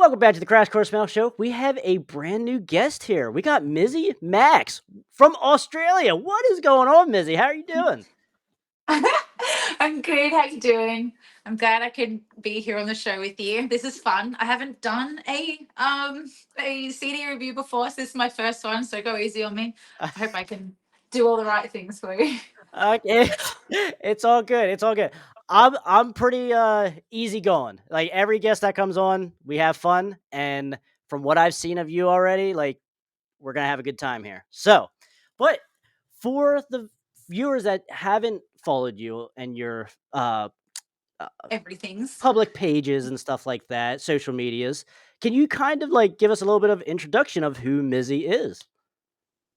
Welcome back to the Crash Course Mail Show. We have a brand new guest here. We got Mizzy Max from Australia. What is going on, Mizzy? How are you doing? I'm good. How you doing? I'm glad I could be here on the show with you. This is fun. I haven't done a CD review before, so this is my first one. So go easy on me. I hope I can do all the right things for you. Okay, it's all good. It's all good. I'm pretty easy going. Like every guest that comes on, we have fun, and from what I've seen of you already, like we're gonna have a good time here. So, but for the viewers that haven't followed you and your uh, Everything's. public pages and stuff like that, social medias. Can you kind of like give us a little bit of introduction of who Mizzy is?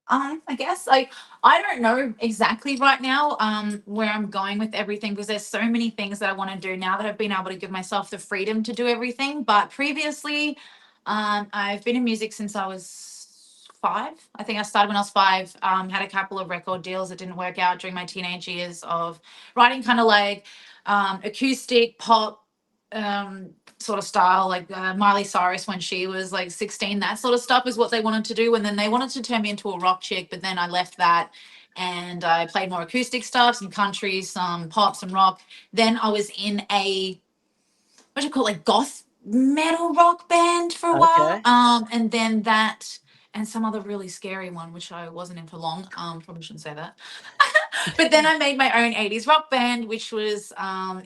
I guess I don't know exactly right now where I'm going with everything because there's so many things that I want to do now that I've been able to give myself the freedom to do everything. But previously, I've been in music since I was 5. I think I started when I was 5. Had a couple of record deals that didn't work out during my teenage years of writing kind of like acoustic pop sort of style, like Miley Cyrus when she was like 16. That sort of stuff is what they wanted to do. And then they wanted to turn me into a rock chick, but then I left that and I played more acoustic stuff, some country, some pop, some rock. Then I was in a, what do you call it, like goth metal rock band for a while. Okay. And then that and some other really scary one, which I wasn't in for long. Probably shouldn't say that. But then I made my own 80s rock band, which was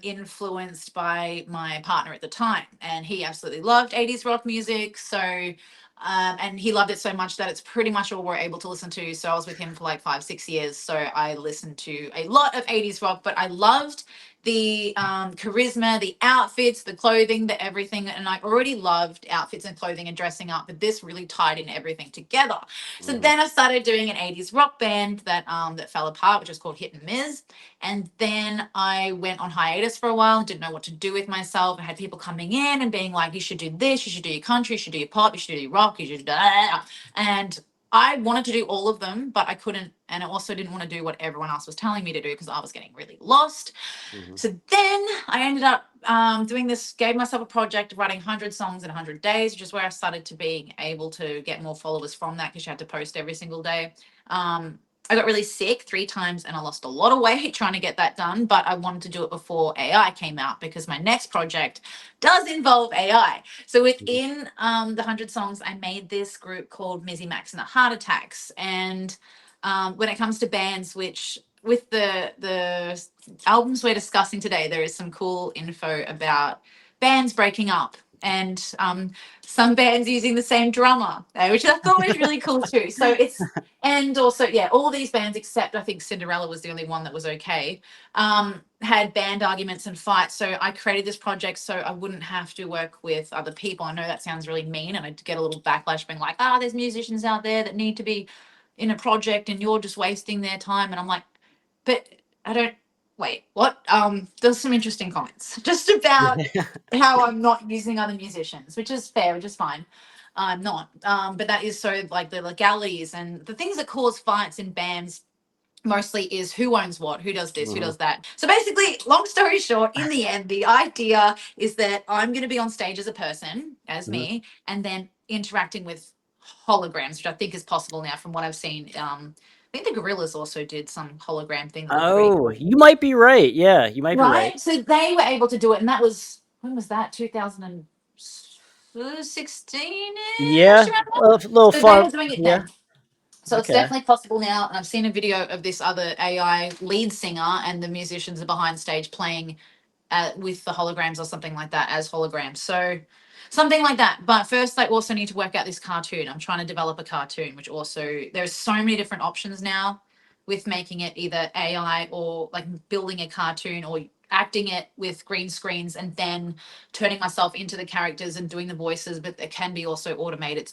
influenced by my partner at the time. And he absolutely loved 80s rock music. So, and he loved it so much that it's pretty much all we're able to listen to. So I was with him for like 5, 6 years. So I listened to a lot of 80s rock, but I loved the charisma, the outfits, the clothing, the everything. And I already loved outfits and clothing and dressing up, but this really tied in everything together. So Mhm. then I started doing an 80s rock band that fell apart, which was called Hit and Miss. And then I went on hiatus for a while and didn't know what to do with myself. I had people coming in and being like, you should do this, you should do your country, you should do your pop, you should do your rock, you should da. And I wanted to do all of them, but I couldn't. And I also didn't want to do what everyone else was telling me to do because I was getting really lost. Mhm. So then I ended up doing this, gave myself a project of writing 100 songs in 100 days, which is where I started to being able to get more followers from that because you had to post every single day. I got really sick 3 times and I lost a lot of weight trying to get that done, but I wanted to do it before AI came out because my next project does involve AI. So Mhm. within the 100 songs, I made this group called Mizzy Max and the Heart Attacks. And when it comes to bands, which with the albums we're discussing today, there is some cool info about bands breaking up and some bands using the same drummer, which I thought was really cool too. So it's and also yeah, all these bands except I think Cinderella was the only one that was okay. Had band arguments and fights. So I created this project so I wouldn't have to work with other people. I know that sounds really mean, and I'd get a little backlash being like, there's musicians out there that need to be in a project and you're just wasting their time. And I'm like, but I don't wait, what? There's some interesting comments just about how I'm not using other musicians, which is fair, which is fine. I'm not. But that is so like the legalities and the things that cause fights in bands mostly is who owns what, who does this, who Mhm. does that. So basically, long story short, in the end, the idea is that I'm going to be on stage as a person, as Mhm. me, and then interacting with holograms, which I think is possible now from what I've seen. I think the Gorillas also did some hologram thing that looked pretty Oh, cool. you might be right. Yeah, you might be right. Right? So they were able to do it, and that was when was that? 2016 ish Yeah, around a there. little So they far. were doing it Yeah. then. So it's Okay. definitely possible now. And I've seen a video of this other AI lead singer and the musicians are behind stage playing with the holograms or something like that as holograms. So something like that. But first, I also need to work out this cartoon. I'm trying to develop a cartoon, which also there's so many different options now with making it either AI or like building a cartoon or acting it with green screens and then turning myself into the characters and doing the voices. But it can be also automated.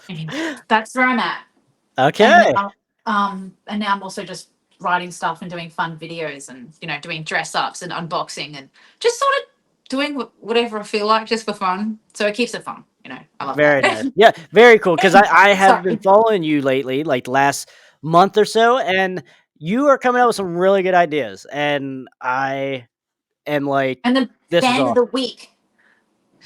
Anyway, that's where I'm at. And Okay. now I'm also just writing stuff and doing fun videos and doing dress ups and unboxing and just sort of doing whatever I feel like just for fun. So it keeps it fun. I love Very nice. that. Yeah, very cool. Because I have been Sorry. following you lately, like the last month or so, and you are coming out with some really good ideas. And I am like, And the this is band of the awesome. week.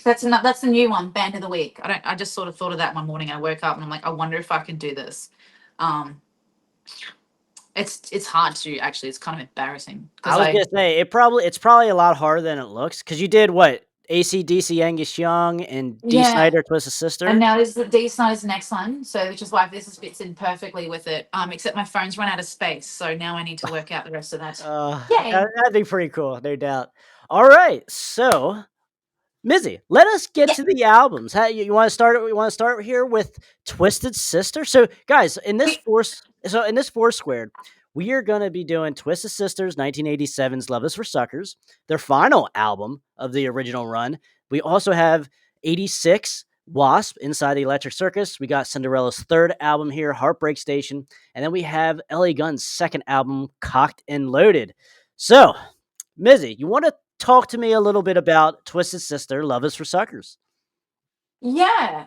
That's the new one, band of the week. I just sort of thought of that one morning. I woke up and I'm like, I wonder if I can do this. Um, it's hard to actually. It's kind of embarrassing because I was I gonna say it's probably a lot harder than it looks because you did what? AC/DC Angus Young and D. yeah. Snyder Twisted And Sister? now this D Side is the next one, so which is why this fits in perfectly with it. Except my phone's run out of space, so now I need to work out the rest of that. Yay! That'd be pretty cool, no doubt. Alright, so Mizzy, let us get Yeah. to the albums. How you wanna start we wanna start here with Twisted Sister? So, guys, We, in this four squared, we are gonna be doing Twisted Sister's 1987's Love Is for Suckers, their final album of the original run. We also have 86 W.A.S.P. Inside the Electric Circus. We got Cinderella's third album here, Heartbreak Station, and then we have L.A. Gunn's second album, Cocked and Loaded. So, Mizzy, you want to talk to me a little bit about Twisted Sister, Love Is for Suckers? yeah.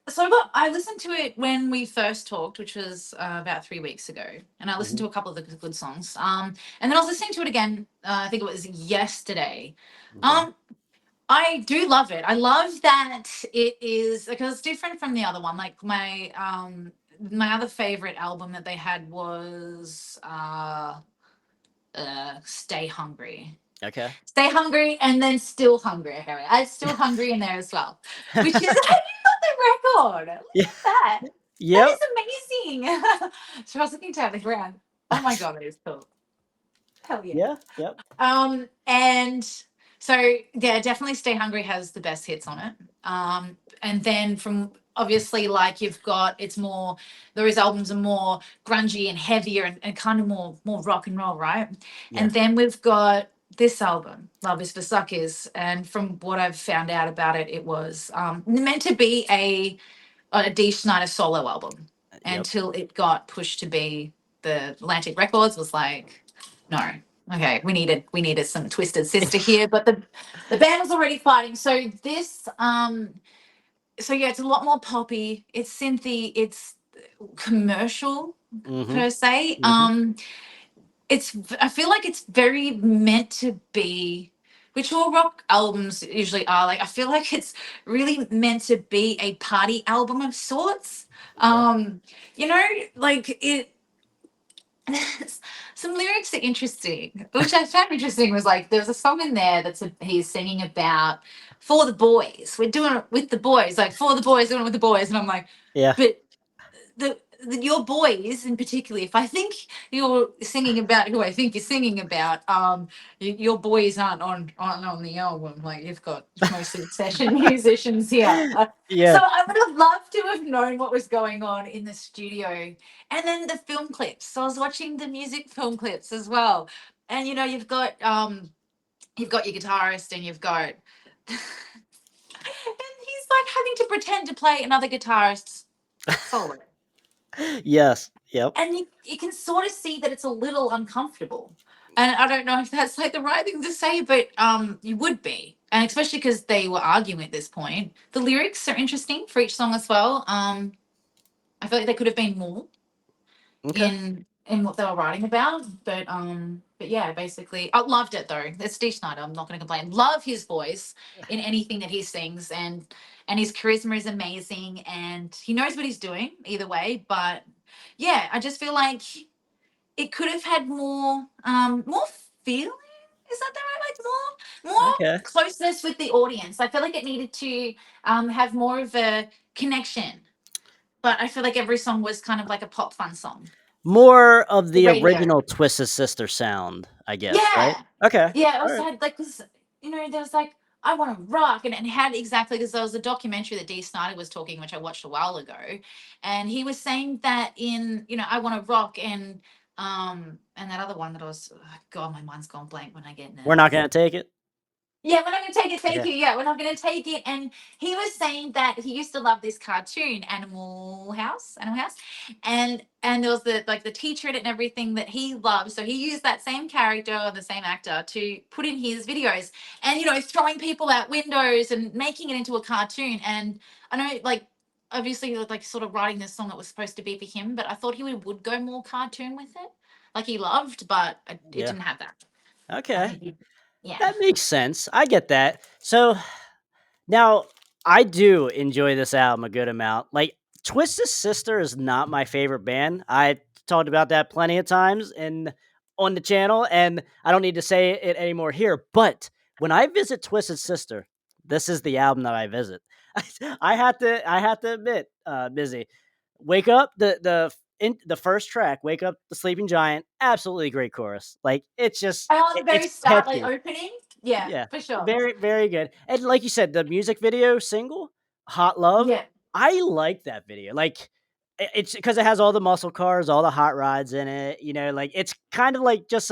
So I listened to it when we first talked, which was about 3 weeks ago, and I listened Mhm. to a couple of the good songs. And then I was listening to it again. I think it was yesterday. Okay. Um, I do love it. I love that it is because it's different from the other one. Like my other favorite album that they had was Stay Hungry. Okay. Stay Hungry and then Still Hungry. Okay, I had Still Hungry in there as well, which is I got the record. Look Yeah. at that. That Yep. is amazing. So I was looking to the ground. Oh my god, that is cool. Hell yeah. Yeah. Yep. And so yeah, definitely Stay Hungry has the best hits on it. And then from obviously like you've got it's more those albums are more grungy and heavier and kind of more rock and roll, right? Yeah. And then we've got this album, Love Is for Suckers, and from what I've found out about it, it was meant to be a D. Snyder solo album Yep. until it got pushed to be the Atlantic Records was like, no, okay, we needed some Twisted Sister here, but the band was already fighting. So this so yeah, it's a lot more poppy. It's synthy. It's commercial Mhm. per se. Mhm. It's I feel like it's very meant to be, which all rock albums usually are. Like I feel like it's really meant to be a party album of sorts. Yeah. Um, you know, like it. Some lyrics are interesting, which I found interesting was like there's a song in there he's singing about for the boys. We're doing it with the boys, like for the boys, doing it with the boys, and I'm like, Yeah. but your boys in particular, if I think you're singing about who I think you're singing about, your boys aren't on the album. Like you've got mostly session musicians here. So Yeah. I would have loved to have known what was going on in the studio, and then the film clips. So I was watching the music film clips as well, and you've got your guitarist, and you've got. And he's like having to pretend to play another guitarist's solo. Yes. Yep. And you can sort of see that it's a little uncomfortable. And I don't know if that's like the right thing to say, but you would be. And especially because they were arguing at this point. The lyrics are interesting for each song as well. I feel like there could have been more Okay. in what they were writing about. But yeah, basically I loved it though. It's Steve Snyder, I'm not gonna complain. Love his voice in anything that he sings and his charisma is amazing and he knows what he's doing either way. But yeah, I just feel like it could have had more feeling. Is that the right like more Okay. closeness with the audience? I feel like it needed to have more of a connection. But I feel like every song was kind of like a pop fun song. More of The the radio. original Twisted Sister sound, I guess, right? Yeah. Okay. Yeah, it All also right. had like this, there was like, I want to rock. And it had exactly because there was a documentary that Dee Snider was talking, which I watched a while ago. And he was saying that I want to rock and that other one that I was, oh, God, my mind's gone blank when I get We're not nervous. gonna take it. Yeah, we're not going to take it. Thank Okay. you. Yeah, we're not going to take it. And he was saying that he used to love this cartoon, Animal House, and there was the teacher in it and everything that he loved. So he used that same character, the same actor, to put in his videos, and throwing people out windows and making it into a cartoon. And I know, like, obviously, like, sort of writing this song that was supposed to be for him, but I thought he would go more cartoon with it, like he loved, but it Yeah. didn't have that. I Okay. think, yeah. That makes sense. I get that. So Now, I do enjoy this album a good amount. Like, Twisted Sister is not my favorite band. I talked about that plenty of times and on the channel, and I don't need to say it anymore here. But when I visit Twisted Sister, this is the album that I visit. I have to admit, Busy, Wake Up, the first track, Wake Up the Sleeping Giant, absolutely great chorus. Like, it's just I on the it's very start, like catchy. opening. Yeah, Yeah, for sure. very, very good. And like you said, the music video single, "Hot Love," Yeah, I like that video. Like, it's because it has all the muscle cars, all the hot rods in it, like, it's kind of like just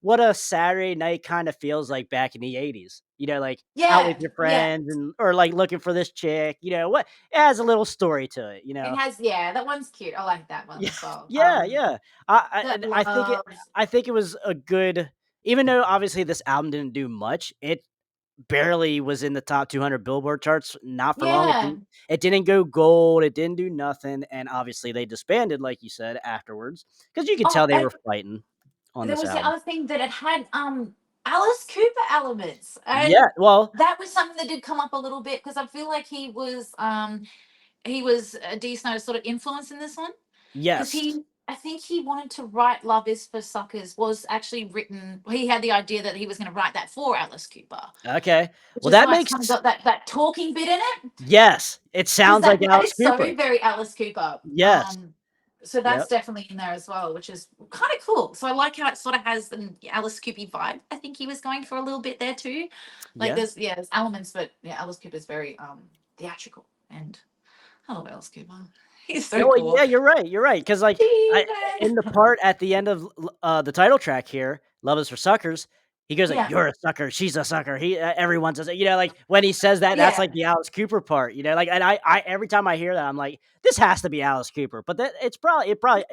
what a Saturday night kinda feels like back in the '80s, like, out with yeah, your yeah. friends or, like, looking for this chick, what it has a little story to it, It has, yeah, that one's cute. I like that one Yeah, as well. yeah, yeah. I That and I think it love. I think it was a good even though obviously this album didn't do much, it barely was in the top 200 Billboard charts, not for long. Yeah. It didn't go gold, it didn't do nothing, and obviously they disbanded, like you said, afterwards because you could Oh, tell they and were fighting on there this was the album. other thing that it had Alice Cooper elements, Yeah, and well, that was something that did come up a little bit because I feel like he was a D Snow's sort of influence in this one because yes. he I think he wanted to write "Love Is for Suckers" was actually written. He had the idea that he was going to write that for Alice Cooper, Okay. which Well, is that why it's makes kind of got that talking bit in it. yes, it Because sounds like that Alice is so Cooper. very Alice Cooper. Yes. So that's Yep. definitely in there as well, which is kind of cool. So I like how it sort of has an Alice Cooper vibe. I think he was going for a little bit there too. Like Yeah. there's elements, but yeah, Alice Cooper's very theatrical, and I love Alice Cooper. He's Yeah, so well, cool. yeah, you're right, 'cause, like, I in the Steven! part at the end of the title track here, "Love is for Suckers," he goes like, Yeah, "You're a sucker, she's a sucker, everyone's a su" like, when he says that, that's, yeah, like, the Alice Cooper part, like, and I every time I hear that, I'm like, "This has to be Alice Cooper," but that it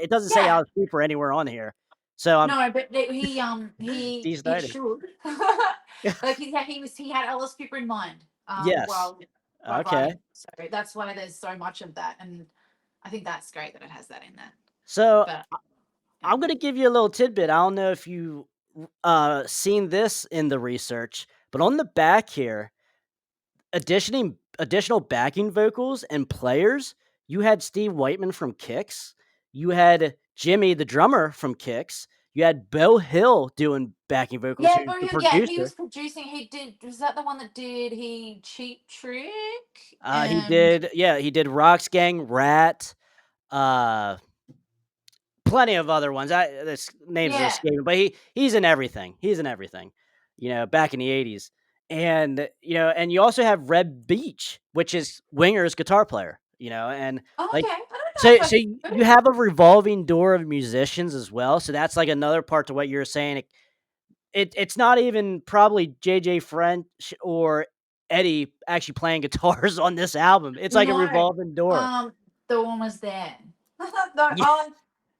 doesn't say yeah. Alice Cooper anywhere on here, so I'm No, but he Dee it Snider. should. Like he had Alice Cooper in mind Yes. while Okay. writing. So that's why there's so much of that, and I think that's great that it has that in there. So, But yeah. I'm gonna give you a little tidbit, I don't know if you, seen this in the research, but on the back here additional backing vocals and players, you had Steve Whiteman from Kix, you had Jimmy, the drummer from Kix, you had Beau Hill doing backing vocals, Yeah, who's but the yeah, he producer. was producing. He did. Was that the one that did he Cheap Trick? He And did he did Rocks Gang, Rat, uh, plenty of other ones. This names are yeah. escaping, but he's in everything. He's in everything. Back in the '80s, and you also have Red Beach, which is Winger's guitar player. And Oh, like okay. I don't so, know if so I've you heard. have a revolving door of musicians as well. So that's like another part to what you're saying. It's not even probably JJ French or Eddie actually playing guitars on this album. It's like a No, revolving door. the one was there. No, Yeah,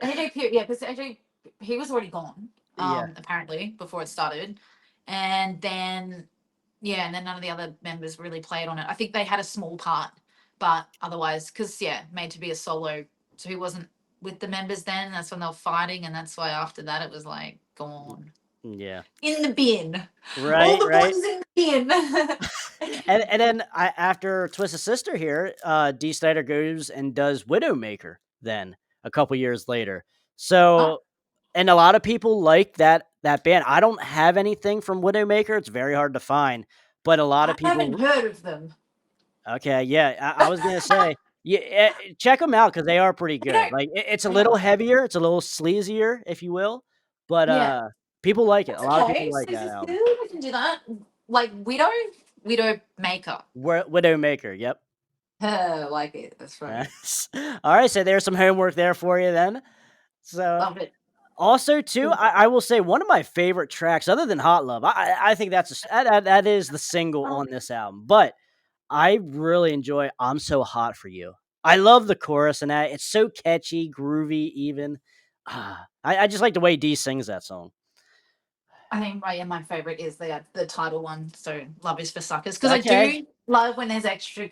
AJ, yeah, because AJ, he was already gone, yeah, apparently before it started, and then yeah, and then none of the other members really played on it. I think they had a small part, but otherwise, because yeah, made to be a solo, so he wasn't with the members then. That's when they were fighting, and that's why after that it was like gone yeah. in the bin. All Right, the right. boys in the bin. And then after Twisted Sister here, Dee Snider goes and does Widowmaker then a couple years later. Oh, So and a lot of people like that band. I don't have anything from Widowmaker. It's very hard to find, but a lot I of haven't people heard of them. okay, yeah, I was gonna say, yeah, check them out because they are pretty You good. don't. Like it's a Yeah. little heavier, it's a little sleazier, if you will, but Yeah. people like it. A That's lot of people okay. like So that just album. we can do that. Like widow maker. Widowmaker. Yep. Like it. That's funny. Yes. All right, so there's some homework there for you then. So, Love it. also too, I will say one of my favorite tracks other than Hot Love, I think that is the single Oh, on this album, but I really enjoy I'm So Hot for You. I love the chorus and that. It's so catchy, groovy even. I just like the way Dee sings that song. I think my favorite is the title one. So Love Is for Suckers because I Okay. do love when there's extra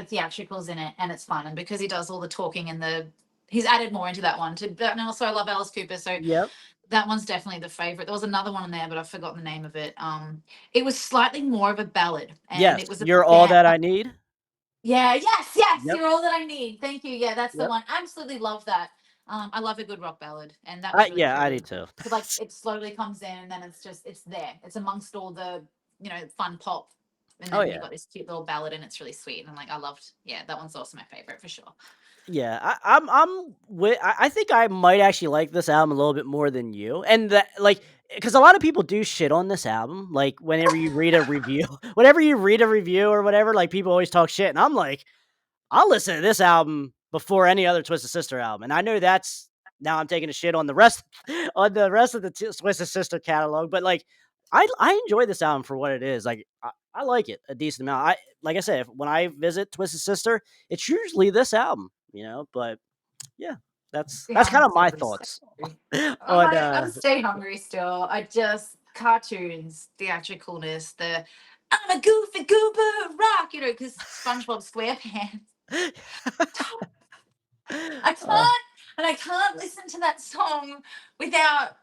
theatricals in it and it's fun and because he does all the talking and the he's added more into that one. And also I love Alice Cooper, so Yep. that one's definitely the favorite. There was another one in there, but I've forgotten the name of it. It was slightly more of a ballad, and Yes, it was "You're All about That I Need." yeah, yes, yes, Yep, you're all that I need. Thank you. Yeah, that's the yep. one. Absolutely love that. I love a good rock ballad, and that was really Yeah, I do pretty. too. But like, it slowly comes in, and then it's there. It's amongst all the fun pop, and Oh, then you yeah. got this cute little ballad, and it's really sweet. And like, I loved. Yeah, that one's also my favorite for sure. Yeah, I think I might actually like this album a little bit more than you, and that like because a lot of people do shit on this album. Like whenever you read a review, whenever you read a review or whatever, like people always talk shit, and I'm like, I'll listen to this album before any other Twisted Sister album, and I know that's now I'm taking a shit on the rest on the rest of the Twisted Sister catalog, but like I enjoy this album for what it is. Like I like it a decent amount. I like I said, when I visit Twisted Sister, it's usually this album, but yeah, Yeah, that's kind I'm of my so thoughts hungry. on I'm stay hungry still. I just cartoons, theatricalness, the I'm a goofy goober rock, because SpongeBob SquarePants. I uh, can't, and I can't listen to that song without,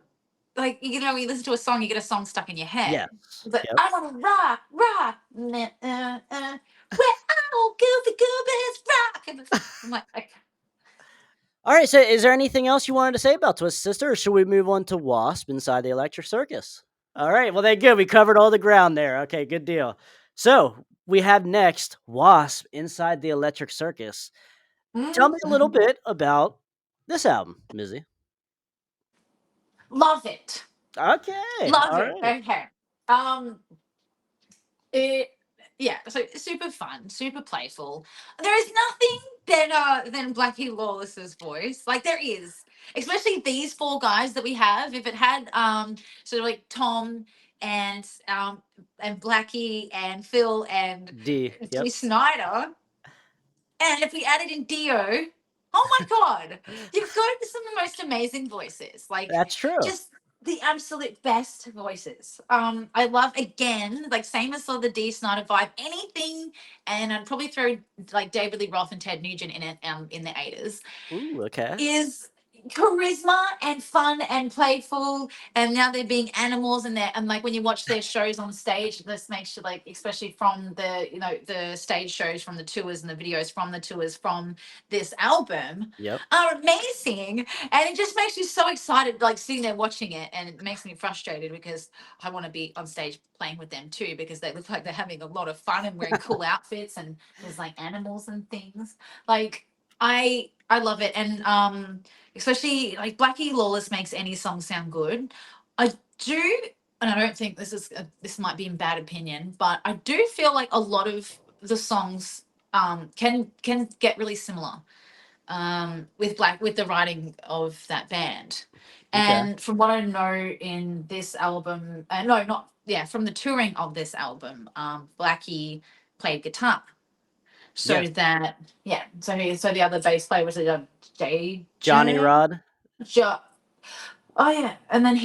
like, you listen to a song, you get a song stuck in your yes, head. It's like, yep. I want to rock, rock, where all goofy goobers rock. And I'm like, All right, so is there anything else you wanted to say about Twisted Sister, or should we move on to Wasp inside the Electric Circus? All right, well, then good. We covered all the ground there. Okay, good deal. So we have next Wasp inside the Electric Circus. Tell me a little mm, bit about this album, Mizzy. love it. Okay, Love all it. right. Okay. Um, it yeah, so super fun, super playful. There is nothing better than Blackie Lawless's voice. Like there is, especially these four guys that we have. If it had sort of like Tom and Blackie and Phil and D. Dee Yep, Snyder, and if we added in Dio, oh my god, you've got some of the most amazing voices. Like that's true. just the absolute best voices. I love again, like same as all the D Snyder vibe, anything, and I'd probably throw like David Lee Roth and Ted Nugent in it in the 80s Ooh, okay. is charisma and fun and playful, and now they're being animals, and like when you watch their shows on stage, this makes you like, especially from the stage shows from the tours and the videos from the tours from this album Yep. are amazing, and it just makes you so excited like sitting there watching it, and it makes me frustrated because I want to be on stage playing with them too because they look like they're having a lot of fun and wearing cool outfits and there's like animals and things. Like I love it, and especially like Blackie Lawless makes any song sound good. I do, and I don't think this might be in bad opinion, but I do feel like a lot of the songs can get really similar with the writing of that band. Okay. And from what I know in this album, no, not yeah, from the touring of this album, Blackie played guitar. So Yes. that yeah, so the other bass player was a Johnny Rod, Jo- oh yeah, and then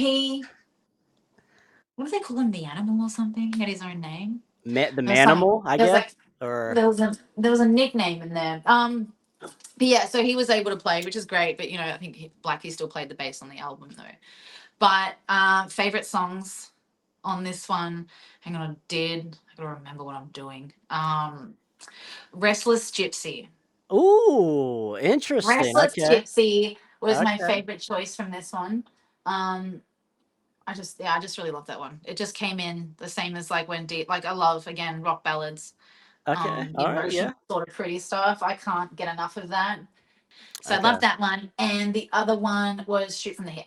what do they call him, the animal or something? He had his own name. the There was some Manimal, I there was guess, like or there was a nickname in there. But yeah, so he was able to play, which is great. But I think Blackie still played the bass on the album though. But favorite songs on this one. Hang on, I gotta remember what I'm doing. Restless Gypsy. ooh, interesting. Restless Okay, Gypsy was my okay, favorite choice from this one. Um, I just really love that one. It just came in the same as like when deep, like I love again rock ballads, okay. All right, emotional yeah, sort of pretty stuff. I can't get enough of that. So I okay. love that one. And the other one was Shoot from the Hip.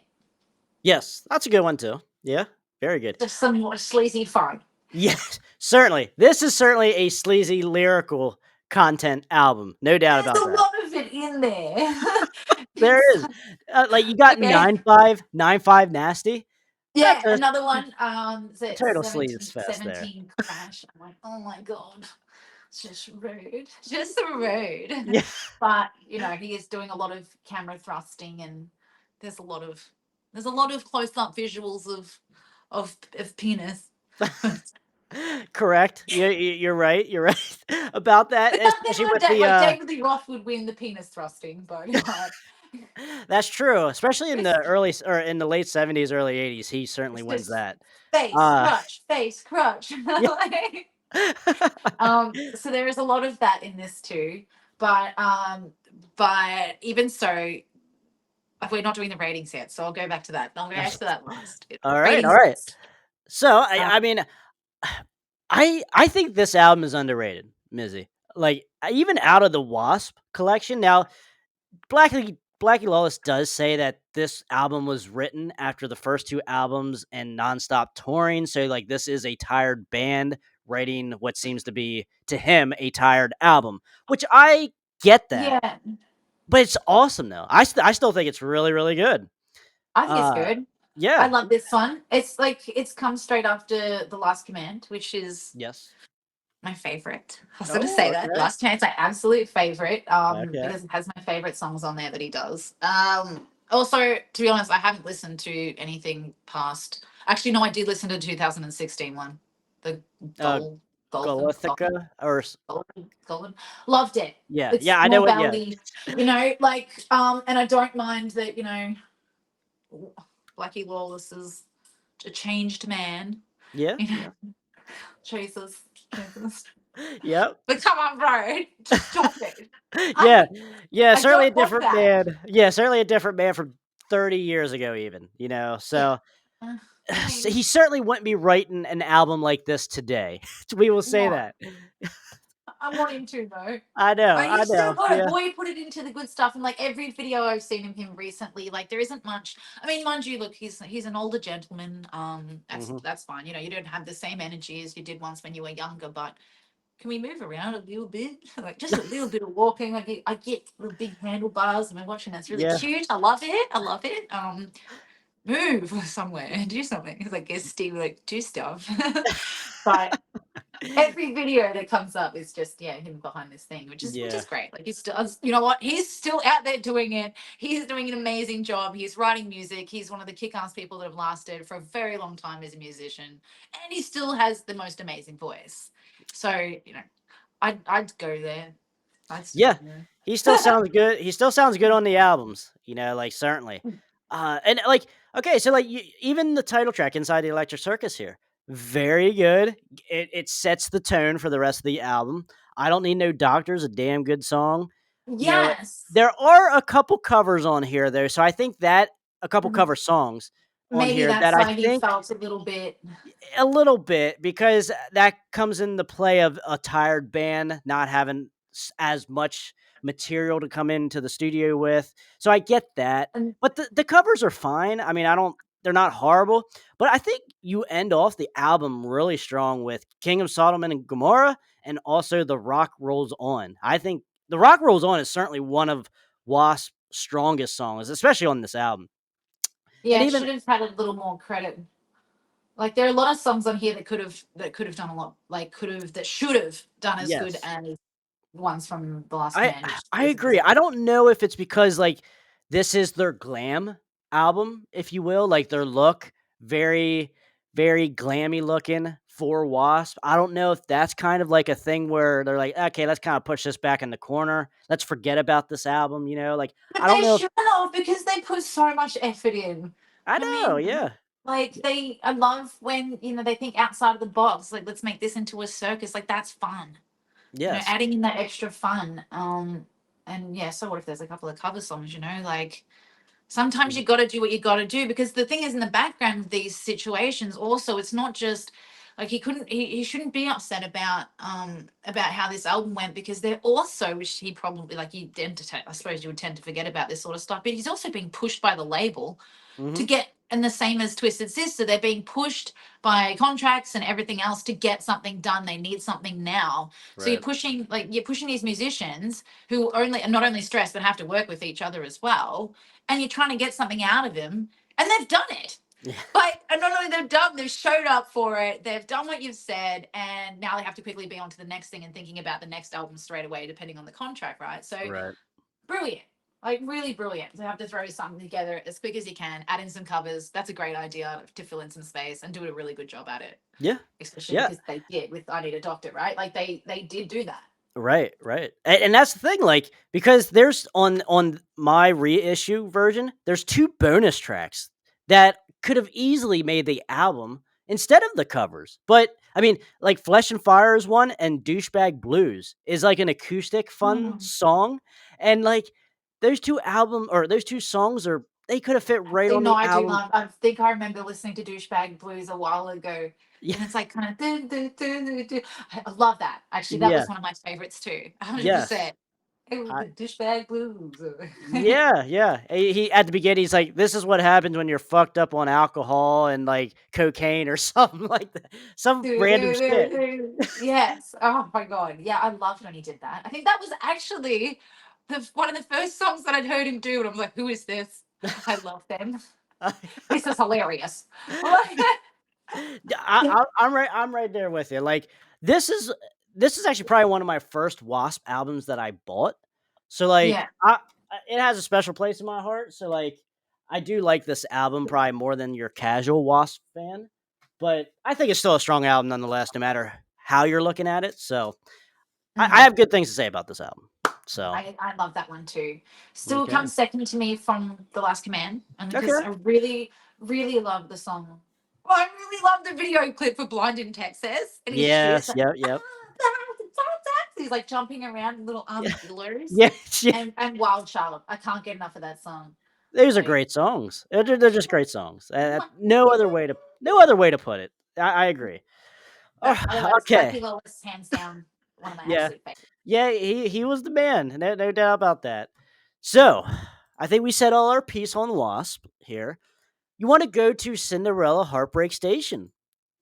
Yes, that's a good one too. Yeah, very good. Just some more sleazy fun. Yes, certainly. This is certainly a sleazy lyrical content album, no doubt There's about a that. lot of it in there. There it's is, like you got okay. 9-5 nasty. That's Yeah, another one. a That total sleaze seventeen fest there. 17 crash. I'm like, oh my god, it's just rude, just rude. Yeah, But he is doing a lot of camera thrusting, and there's a lot of close up visuals of penis. correct. You're right. You're right about that, But nothing especially like with that. the Like David Lee Roth would win the penis thrusting, but That's true, especially in the It's early s or in the late '70s, early '80s, he certainly it's wins just that. Uh, face, crutch. yeah. Like, so there is a lot of that in this too. But even so, we're not doing the ratings yet, so I'll go back to that. I'll go back to that last. Alright, Ratings alright. list. So, Uh, I mean, I think this album is underrated, Mizzy. Like, even out of the W.A.S.P collection now, Blackie Lawless does say that this album was written after the first 2 albums and nonstop touring, so, like, this is a tired band writing what seems to be, to him, a tired album, which I get that, yeah, but it's awesome, though. I still think it's really, really good. I think it's Uh, good. I yeah. love this one. It's like it's come straight after The Last Command, which is Yes. my favorite. I was gonna Oh, say that. okay. Last Chance, my absolute favorite, Okay. because it has my favorite songs on there that he does. Also, to be honest, I haven't listened to anything past. Actually, no, I did listen to the 2016 one, the Uh, gold, golden, golden, Gothica or s golden. Loved it. yeah, It's yeah, I know more what yeah. ballady, like, and I don't mind that, Blackie Lawless is a changed man. Yeah, You yeah. know, Jesus, Jesus. Yep. But come on, bro, stop it. Yeah, I yeah, I certainly a don't want different that. man. Yeah, certainly a different man from 30 years ago even, Yeah. so, Uh, I so mean, he certainly wouldn't be writing an album like this today. We will say no, that. I want him to though. I He's still know, got it. yeah. Boy, put it into the good stuff. And like every video I've seen of him recently, like there isn't much. I mean, mind you, look, he's an older gentleman. Mhm. That's fine. You don't have the same energy as you did once when you were younger. But can we move around a little bit? Like just a little bit of walking. I get the big handlebars. And we're watching. That's really Yeah. cute. I love it. I love it. Move somewhere and do something. It's like, guess Steve, like, do stuff. But every video that comes up is just, yeah, him behind this thing, which is Yeah. great. Like he's still, you know what? He's still out there doing it. He's doing an amazing job. He's writing music. He's one of the kick-ass people that have lasted for a very long time as a musician, and he still has the most amazing voice. So I'd go there. I'd still Yeah, go there. he still sounds good on the albums, like, certainly. And, like, okay, so, like, even the title track, "Inside the Electric Circus" here, very good. It sets the tone for the rest of the album. "I Don't Need No Doctor" is a damn good song. You know, Yes. there are a couple covers on here, though, so I think that a couple Mm, cover songs on maybe here that that's I why he think felt a little bit. a little bit because that comes in the play of a tired band not having as much material to come into the studio with. So I get that. And But the covers are fine. I mean, I don't they're not horrible, but I think you end off the album really strong with King of Sodom and Gomorrah and also The Rock Rolls On. I think The Rock Rolls On is certainly one of Wasp's strongest songs, especially on this album. And yeah, it even should have had a little more credit. Like there are a lot of songs on here that could have done a lot, like could have that should have done as good yes. as the ones from The Last I Command, which I isn't agree. good. I don't know if it's because, like, this is their glam album, if you will, like, their look, very, very glammy looking for W.A.S.P. I don't know if that's kind of like a thing where they're like, "Okay, let's kinda push this back in the corner. Let's forget about this album," Like, But I don't they know if should have because they put so much effort in. I I know, mean, yeah. like I love when they think outside of the box. Like let's make this into a circus. Like that's fun. Yes. Adding in that extra fun. And yeah. So what if there's a couple of cover songs? Like sometimes Mhm. you got to do what you got to do because the thing is in the background of these situations also it's not just like he shouldn't be upset about how this album went because they're also which he probably like you tend to I suppose you would tend to forget about this sort of stuff but he's also being pushed by the label to Mhm. get and the same as Twisted Sister, they're being pushed by contracts and everything else to get something done. They need something now. So Right. you're pushing these musicians who only are not only stressed but have to work with each other as well. And you're trying to get something out of them. And they've done it. Yeah. Like, and not only they've showed up for it, they've done what you've said, and now they have to quickly be on to the next thing and thinking about the next album straight away, depending on the contract, right? So Right. brilliant. Like really brilliant to have to throw something together as quick as you can, add in some covers. That's a great idea to fill in some space and do a really good job at it. Yeah. Especially Yeah. because they did with I Need a Doctor, right? Like they did do that. Right, right. And that's the thing, like, because there's on my reissue version, there's 2 bonus tracks that could have easily made the album instead of the covers. But, I mean, like, Flesh and Fire is one, and Douchebag Blues is, like, an acoustic fun Mm. song, and, like, those 2 songs are they could have fit right See, on no, the I do album. love. I think I remember listening to Douchebag Blues a while ago, Yeah, and it's like kind of I love that. Actually, that yeah, was one of my favorites too. yes. 100%. It was the Douchebag Blues. Yeah, yeah. He at the beginning, he's like, "This is what happens when you're fucked up on alcohol and, like, cocaine or something like that." Some random shit. Yes. Oh my god. Yeah, I loved when he did that. I think that was actually the one of the first songs that I'd heard him do, and I'm like, "Who is this?" I love them. This is hilarious. Yeah, I'm right there with you. Like, this is this is actually probably one of my first W.A.S.P albums that I bought. So, like, Yeah. it has a special place in my heart. So, like, I do like this album probably more than your casual W.A.S.P fan, but I think it's still a strong album nonetheless, no matter how you're looking at it. So, I Mhm. have good things to say about this album. So, I love that one too. Still okay. comes second to me from The Last Command, and because Okay. I really, really love the song. Well, I really love the video clip for Blind in Texas, and his shit's Yes. like, Yep. ah, Yep. he's like jumping around in little Yeah. armadillos, Yeah. Yeah. and Wild Child. I can't get enough of that song. Those are Like, great songs. They're just great songs. No other way to put it. I agree. Oh, but otherwise, okay. Jackie Lewis, hands down, one of my Yeah. absolute favorites. Yeah, he was the man. No doubt about that. So, I think we said all our piece on Wasp here. You want to go to Cinderella Heartbreak Station.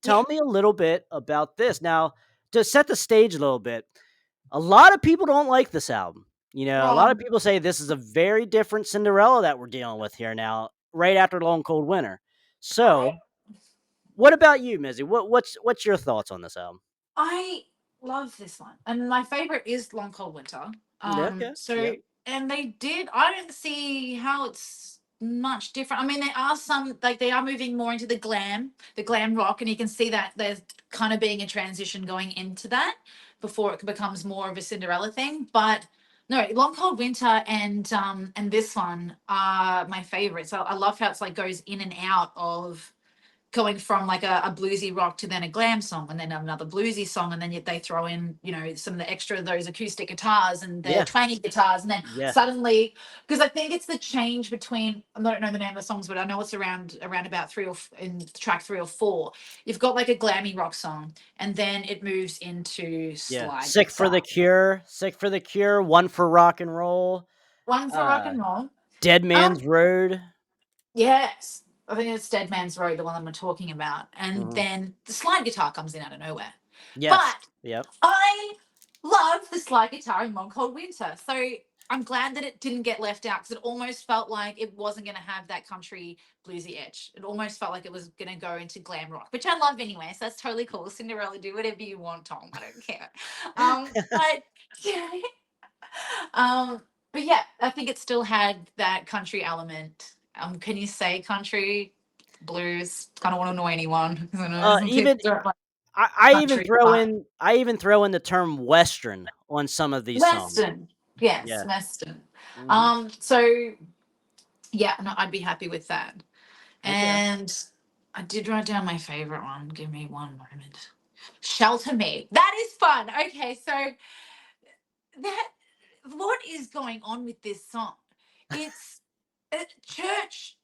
Yeah, Tell me a little bit about this. Now, to set the stage a little bit, a lot of people don't like this album. A lot of wrong. people say this is a very different Cinderella that we're dealing with here now, right after Long Cold Winter. I So, what about you, Mizzy? What's your thoughts on this album? I love this one, and my favorite is Long Cold Winter. Yeah, okay. So Yep. and they did. I don't see how it's much different. I mean, there are some like they are moving more into the glam rock, and you can see that there's kind of being a transition going into that before it becomes more of a Cinderella thing. But no, Long Cold Winter and this one are my favorites. I love how it's like goes in and out of going from like a bluesy rock to then a glam song and then another bluesy song and then yet they throw in some of the extra of those acoustic guitars and the Yeah. twangy guitars and then Yeah. suddenly because I think it's the change between I don't know the name of the songs but I know it's around about in track 3 or 4 you've got like a glammy rock song and then it moves into Yeah. slide Sick for guitar. the Cure. Sick for the Cure. One for rock and roll. One for rock Uh, and roll. Dead um Man's Road. yes, I think it's Dead Man's Road, the one that I'm talking about, and Mhm. then the slide guitar comes in out of nowhere. Yes. But Yep. I love the slide guitar in Long Cold Winter. So I'm glad that it didn't get left out because it almost felt like it wasn't going to have that country bluesy edge. It almost felt like it was going to go into glam rock, which I love anyway. So that's totally cool. Cinderella, do whatever you want, Tom. I don't care. But um, but yeah, I think it still had that country element. Can you say country blues? I don't want to annoy anyone because I know some people Even don't like I even country, throw but in I even throw in the term Western on some of these songs. Western. Yes, Yeah. Western. Mhm. So yeah, no, I'd be happy with that. Okay. And I did write down my favorite one. Give me one moment. Shelter Me. That is fun. Okay, so that what is going on with this song? It's a church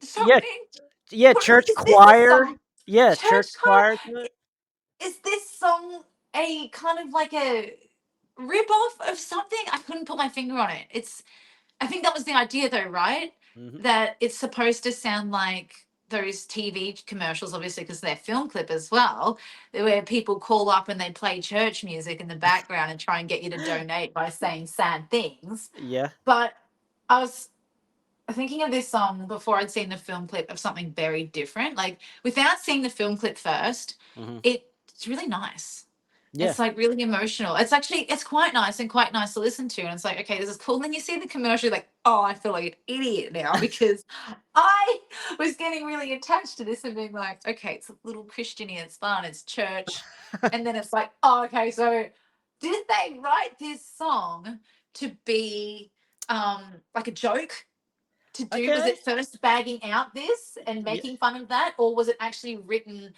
Yeah, something. yeah, What church is this a choir. song? Yeah, church Church choir? choir to it. Is this song a kind of like a rip off of something? I couldn't put my finger on it. I think that was the idea though, right? Mhm. That it's supposed to sound like those TV commercials, obviously, because they're film clip as well, where people call up and they play church music in the background and try and get you to donate by saying sad things. Yeah. But I was thinking of this song before I'd seen the film clip of something very different. Like without seeing the film clip first, Mhm. it's really nice. Yeah. It's like really emotional. It's quite nice and quite nice to listen to. And it's like, okay, this is cool. Then you see the commercial, like, oh, I feel like an idiot now because I was getting really attached to this and being like, okay, it's a little Christiany, it's fun, it's church. And then it's like, oh, okay, so did they write this song to be like a joke to do? Was Okay. it first bagging out this and Yeah. making fun of that, or was it actually written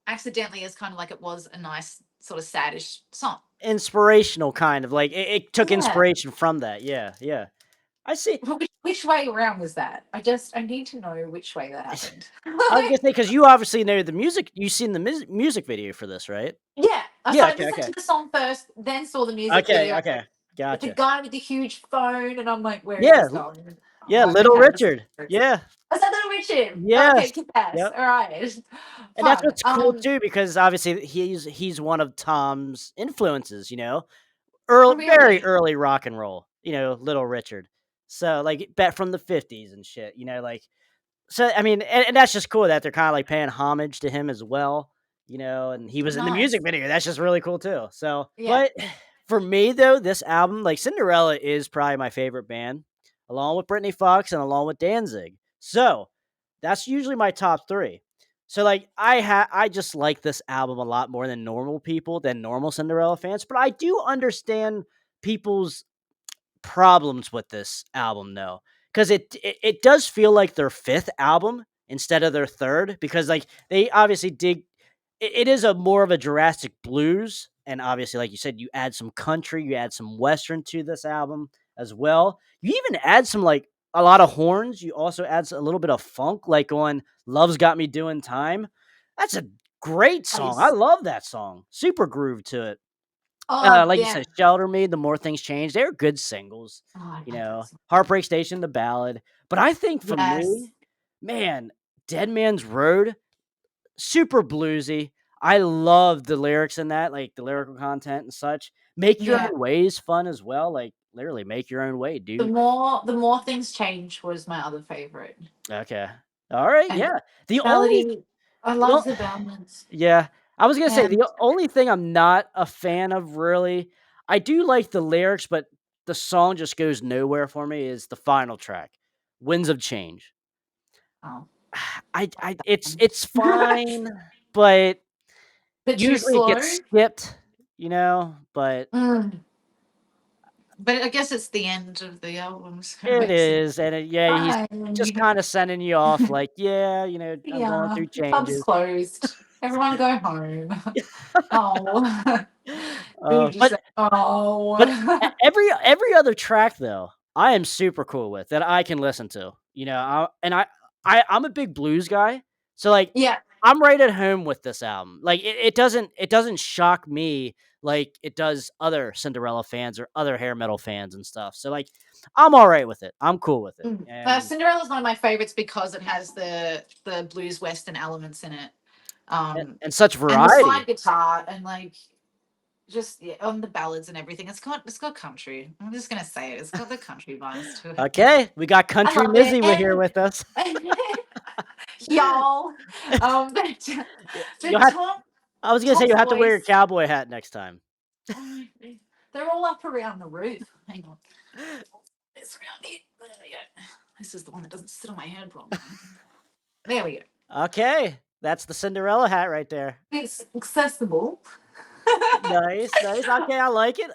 accidentally as kind of like it was a nice sort of saddish song? Inspirational kind of like it took Yeah. inspiration from that. Yeah, yeah. I see. Well, which way around was that? I need to know which way that happened. I was gonna say because you obviously know the music. You've seen the music video for this, right? Yeah. So Yeah. I Okay. listened Okay. to the song first, then saw the music Okay. video. Okay. It's a Gotcha. guy with a huge phone, and I'm like, where is Yeah. this going? I'm Yeah. like, Little okay, this is Richard. Yeah. is that Little Richard? Okay, Yes. kick ass. Yep. All right, And that's fun. what's cool too, because obviously he's one of Tom's influences. Oh, Very really? early rock and roll. Little Richard. So like bet from the '50s and shit. Like so. I mean, and that's just cool that they're kind of like paying homage to him as well. And he was in the music Nice. video. That's just really cool too. So, Yeah. but for me though, this album, like Cinderella, is probably my favorite band, along with Britney Fox and along with Danzig. So that's usually my top three. So like I just like this album a lot more than normal Cinderella fans, but I do understand people's problems with this album though, because it does feel like their fifth album instead of their third, because like they obviously dig. It is a more of a Jurassic blues, and obviously, like you said, you add some country, you add some western to this album as well. You even add some like a lot of horns. You also add a little bit of funk, like on "Love's Got Me Doing Time." That's a great That song. I is. love that song. Super groove to it. Oh Like you yeah. said, "Shelter Me," "The More Things Change," they're good singles, Oh, I love that song. "Heartbreak Station," the ballad, but I think for Yes. me, man, "Dead Man's Road," super bluesy. I love the lyrics in that, like, the lyrical content and such. "Make Your Yeah. Own Way" is fun as well, like, literally, make your own way, dude. The more things change was my other favorite, Okay. Alright, and yeah. The only melody. I the love o the balance Yeah. I was gonna say, and the only thing I'm not a fan of, really, I do like the lyrics, but the song just goes nowhere for me, is the final track, "Winds of Change." oh, I it's fine, but but too usually it gets slow. skipped, but Mm. But I guess it's the end of the album, so it it makes it is, and yeah, he's just fine. kinda sending you off like, "Yeah, I'm going Yeah, through the pub's changes." closed. Everyone go home. Oh, we were just But like, But oh, every other track though, I am super cool with that I can listen to. I'm a big blues guy, so like yeah. I'm right at home with this album. Like it doesn't shock me like it does other Cinderella fans or other hair metal fans and stuff. So like I'm all right with it. I'm cool with it. Mm. And Cinderella is one of my favorites because it has the blues western elements in it, and, um, and such and the slide variety. guitar and like just yeah, on the ballads and everything. It's got country. I'm just gonna say it. It's got the country vibes to it. Okay, we got I Country love it, Mizzy here with us. and y'all, but You'll but have I was gonna say Tom's you'll have to wear your voice. cowboy hat next time. Oh, they're all up around the roof. Hang on, it's around here. There we go. This is the one that doesn't sit on my head properly. There we go. Okay, that's the Cinderella hat right there. It's accessible. Nice, nice. Okay, I like it.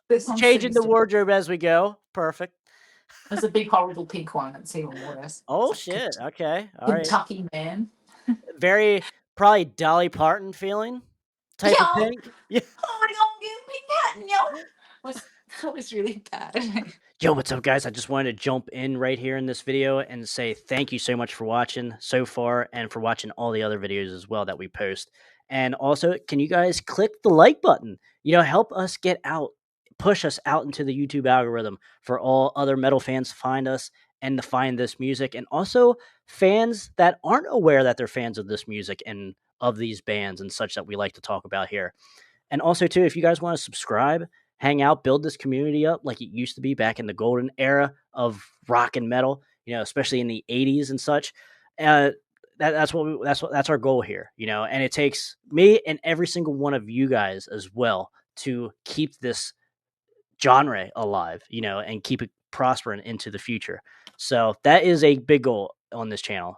This one's Changing sitting the still. wardrobe as we go. Perfect. There's a big horrible pink one that's even worse. It's Oh like shit. Okay. All right. Kentucky man. Very probably Dolly Parton feeling type of Yo, pink. Yeah. oh my god, give me that, yo. Was that was really bad. Yo, what's up, guys? I just wanted to jump in right here in this video and say thank you so much for watching so far and for watching all the other videos as well that we post. And also, can you guys click the like button? Help us get out, push us out into the YouTube algorithm for all other metal fans to find us and to find this music. And also, fans that aren't aware that they're fans of this music and of these bands and such that we like to talk about here. And also, too, if you guys want to subscribe, hang out, build this community up like it used to be back in the golden era of rock and metal, especially in the '80s and such. Uh, that's our goal here, and it takes me and every single one of you guys as well to keep this genre alive, and keep it prospering into the future. So that is a big goal on this channel.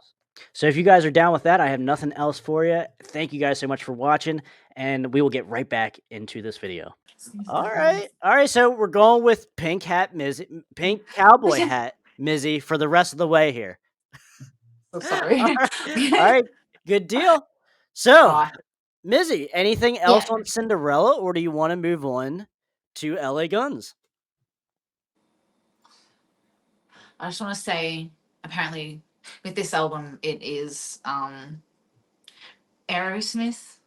So if you guys are down with that, I have nothing else for you. Thank you guys so much for watching, and we will get right back into this video. All right. So we're going with pink cowboy So hat, Mizzy, for the rest of the way here. All sorry. right, all right, good deal. So, Oh, Mizzy, anything else yeah. on Cinderella, or do you want to move on to LA Guns? I just want to say, apparently, with this album, it is Aerosmith,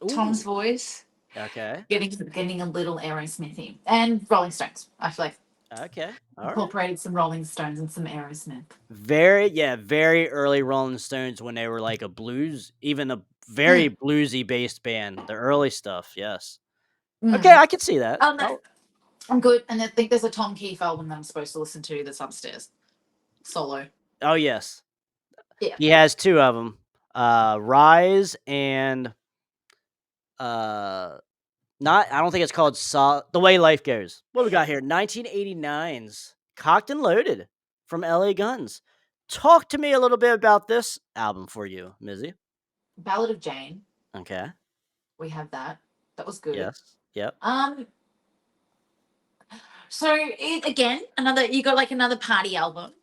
Tom's Ooh, voice, okay, getting a little Aerosmithy, and Rolling Stones. I feel like okay, all right. incorporated some Rolling Stones and some Aerosmith. Very early Rolling Stones when they were like a blues, even a Mm, very bluesy based band. The early stuff, yes. Okay, mm. I can see that. No, Oh, I'm good. And I think there's a Tom Keefe album that I'm supposed to listen to that's upstairs, solo. oh yes, Yeah, he has two of them, Rise and uh not I don't think it's called The Way Life Goes. What we got here? 1989's Cocked and Loaded from LA Guns. Talk to me a little bit about this album for you, Mizzy. Ballad of Jane. Okay. We have that. That was good. Yes. Yep. Um, so it again another you got like another party album,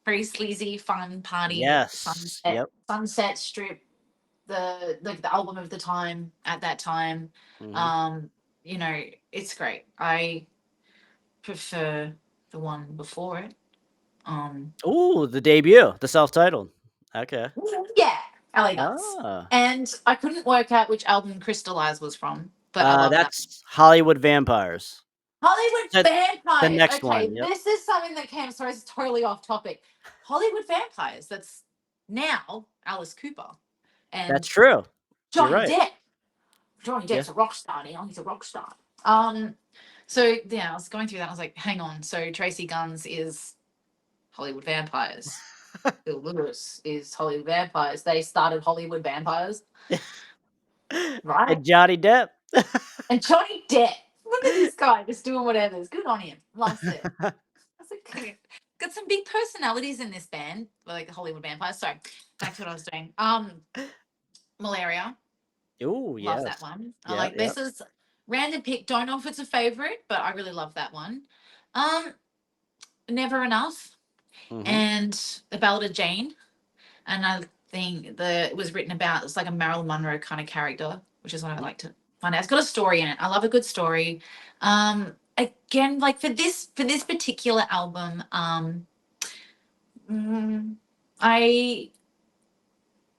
very sleazy, fun party Yes. Yep. sunset strip. The album of the time at that time. Mhm. Um, you know, it's great. I prefer the one before it. Um, Ooh, the debut, the self-titled. Okay. yeah, LA Guns. Ah. And I couldn't work out which album Crystallize was from, but I love that. That's Hollywood Vampires. Hollywood The the Vampires. next Okay, one, yep. this is something that came. Sorry, it's totally off topic. Hollywood Vampires. That's now Alice Cooper That's and true. You're Johnny right. Depp. Johnny Yeah. Depp's a rock star now. He's a rock star. Um, so yeah, I was going through that. I was like, hang on. So Tracy Guns is Hollywood Vampires. Bill Lewis is Hollywood Vampires. They started Hollywood Vampires, right? And Johnny Depp. And Johnny Depp. Look at this guy just doing whatever. It's good on him. Loves it. That's okay. Got some big personalities in this band, like the Hollywood Vampires. So back to what I was doing. Malaria. Ooh, Love that yes. one. I Yep, like yep. this is random pick. Don't know if it's a favorite, but I really love that one. Um, Never Enough Mhm. and The Ballad of Jane. Another thing that it was written about, it's like a Marilyn Monroe kind of character, which is what I like to find out. It's got a story in it. I love a good story. Again, like for this particular album, mm, I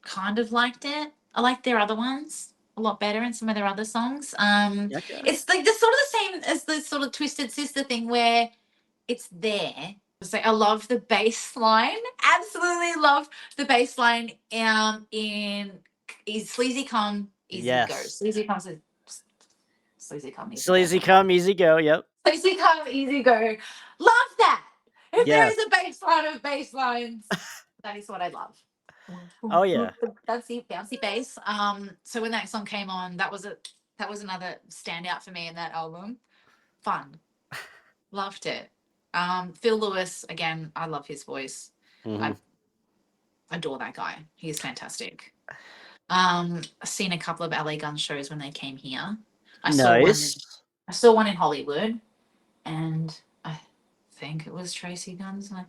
kind of liked it. I like their other ones a lot better and some of their other songs. Okay. It's like the sort of the same as the sort of Twisted Sister thing where it's there. It's like I love the bass line. Absolutely love the bass line. In is Sleazy Come Easy Go. Yes. Sleazy Come Easy Go. Sleazy come, easy go, yep. Sleazy Come Easy Go. Love that. If there Yes. is a bass line of bass lines, that is what I love. Oh, yeah. Bouncy bass. So when that song came on, that was another standout for me in that album. Fun. Loved it. Phil Lewis, again, I love his voice. I Mhm. adore that guy. He's fantastic. I've seen a couple of LA Gun shows when they came here. I saw one Nice. I saw one in Hollywood and I think it was Tracy Guns. My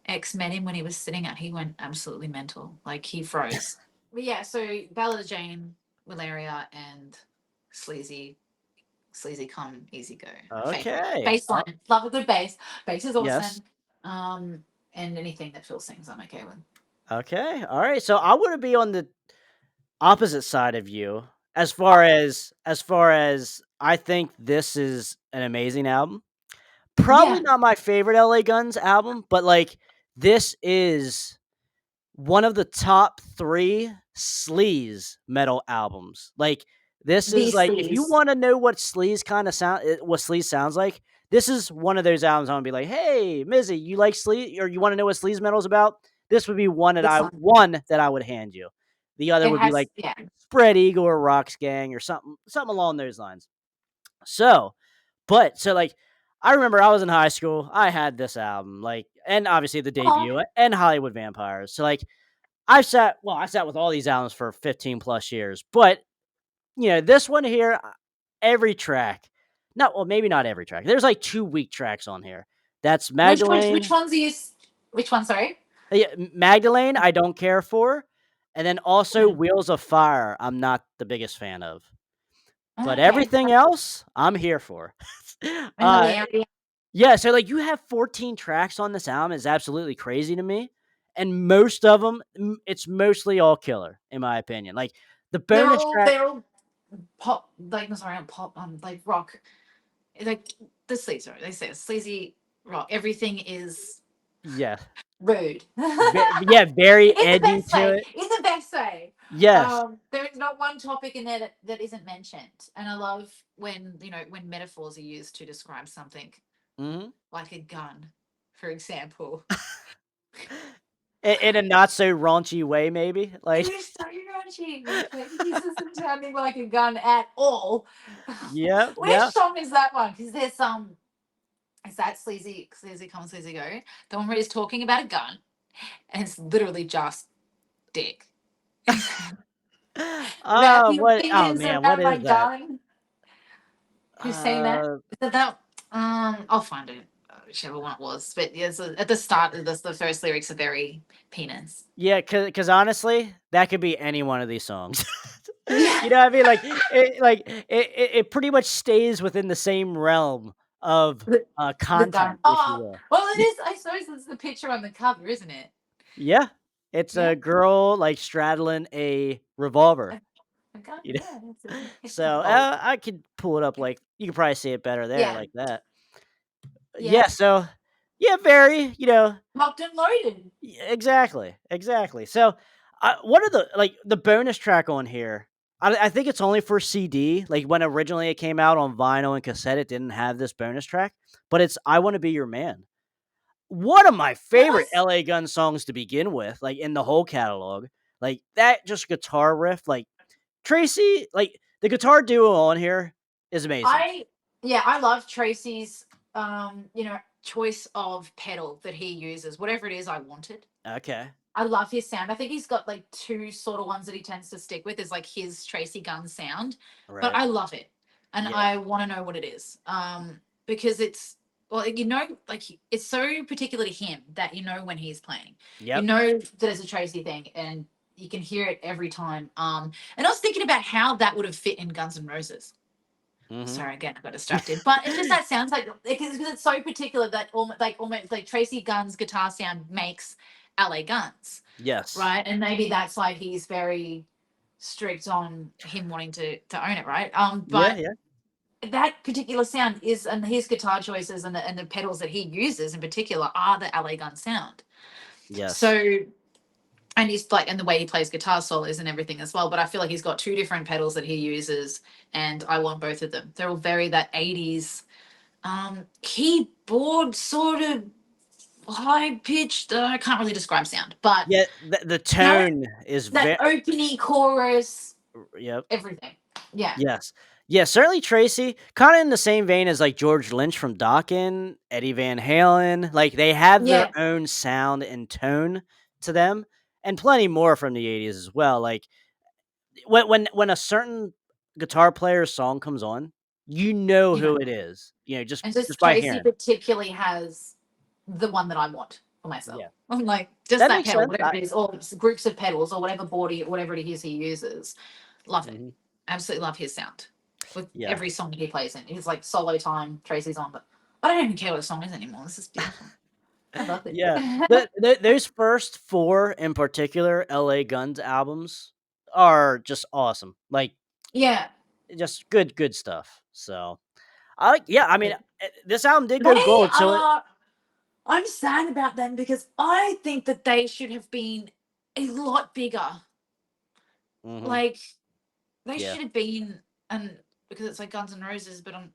ex met him when he was sitting out. He went absolutely mental. Like he froze. But yeah, so Ballad of Jane, Valeria, and Sleazy Sleazy Come Easy Go. Favorite. Okay. Bass line. Love a good bass. Bass is Yes. awesome. And anything that Phil sings, I'm okay with. Okay. Alright, so I wanna be on the opposite side of you as far as I think this is an amazing album. Probably Yeah. not my favorite LA Guns album, but, like, this is one of the top 3 sleaze metal albums. Like, this is These like if you sleaze. wanna know what sleaze kinda what sleaze sounds like, this is one of those albums I'm gonna be like, "Hey, Mizzy, you like sleaze or you wanna know what sleaze metal's about?" This would be This one. one that I would hand you. The other It would be like has yeah. Spread Eagle or Rocks Gang or something along those lines. So, like, I remember I was in high school, I had this album, like and obviously the Oh, debut and Hollywood Vampires. So, like, I sat with all these albums for 15 plus years, but, this one here, every track. No, well, maybe not every track. There's like 2 weak tracks on here. That's Which Magdalene. ones are you? Which one? Sorry. Yeah, Magdalene, I don't care for, and then also Hmm. Wheels of Fire, I'm not the biggest fan of. But Okay. everything else, I'm here for. In the Uh, area. yeah, so, like, you have 14 tracks on this album is absolutely crazy to me, and most of them, it's mostly all killer, in my opinion. Like, the bonus track. They're all pop. Like no, sorry, not pop. Like rock. Like the sleazy. They say sleazy rock. Everything is Yeah. rude. Yeah, very In the edgy best to way. it. In the best way. Yes. There is not one topic in there that isn't mentioned, and I love when when metaphors are used to describe something, Mhm. like a gun, for example. In a not so raunchy way, maybe, It like. is so raunchy. Like, this isn't sounding like a gun at all. Yep, Which yeah. song is that one? Because there's some. Is that sleazy come sleazy go? The one where he's talking about a gun, and it's literally just dick. Wrap your What oh, fingers man, what around my is that? gun. Who's saying that? Uh, Is it that? I'll find it. Whichever one it was, but yeah, so at the start of this, the first lyrics are very penis. yeah, because honestly, that could be any one of these songs. Yeah, You know what I mean? It pretty much stays within the same realm of, the gun. content, if you Oh, will. well, it is. I suppose it's the picture on the cover, isn't it? Yeah. It's Yeah, a girl, like, straddling a revolver, a, a gun. you know? Yeah, it's So, oh, I could pull it up, like you could probably see it better there yeah, like that. yeah. Yeah, so yeah, very, Locked and loaded. exactly, exactly. So, what are the bonus track on here? I think it's only for CD. Like when originally it came out on vinyl and cassette, it didn't have this bonus track, but it's "I Want to Be Your Man." One of my favorite Yes, LA Gun songs to begin with, like in the whole catalog. Like that, just guitar riff, like Tracy, like the guitar duo on here is amazing. I yeah, I love Tracy's choice of pedal that he uses. Whatever it is, I wanted. Okay, I love his sound. I think he's got like two sort of ones that he tends to stick with is like his Tracy Gunn sound, but right, I love it, and yeah, I want to know what it is. Because it's well, like it's so particular to him that when he's playing, yep, that it's a Tracy thing, and you can hear it every time. And I was thinking about how that would have fit in Guns N' Roses. hmm Sorry, again, I got distracted. But it's just that sounds like because it's so particular that almost like Tracy Gunn's guitar sound makes LA Guns, yes, right? And maybe that's why he's very strict on him wanting to own it, right? yeah, But yeah, that particular sound is, and his guitar choices and the pedals that he uses in particular are the LA Gun sound. yes. So, and he's like, and the way he plays guitar solos and everything as well. But I feel like he's got two different pedals that he uses, and I want both of them. They're all very that 80s keyboard sort of high pitched. I can't really describe sound, but Yeah, the that tone is that very. opening chorus, Yep. everything. Yeah, Yes. Yeah, certainly Tracy, kinda in the same vein as, like, George Lynch from Dokken, Eddie Van Halen, like, they have their yeah, own sound and tone to them, and plenty more from the '80s as well, like, when a certain guitar player's song comes on, you know you know. who it is, just And just just by Tracy hearing. particularly has the one that I want for myself. Yeah. I'm like just That that makes pedal, sense, whatever it is, or groups of pedals, or whatever it is he uses. Love it. Mhm. Absolutely love his sound with Yeah. every song he plays in. He's like solo time, Tracy's on, but I don't even care what the song is anymore. This is beautiful. I love it. Yeah. Those first 4 in particular LA Guns albums are just awesome, like, Yeah, just good stuff, so, yeah, I mean, this album did go they gold, so it. are. I'm sad about them because I think that they should have been a lot bigger. Mhm, Like they yeah, should have been, and because it's like Guns N' Roses, but I'm,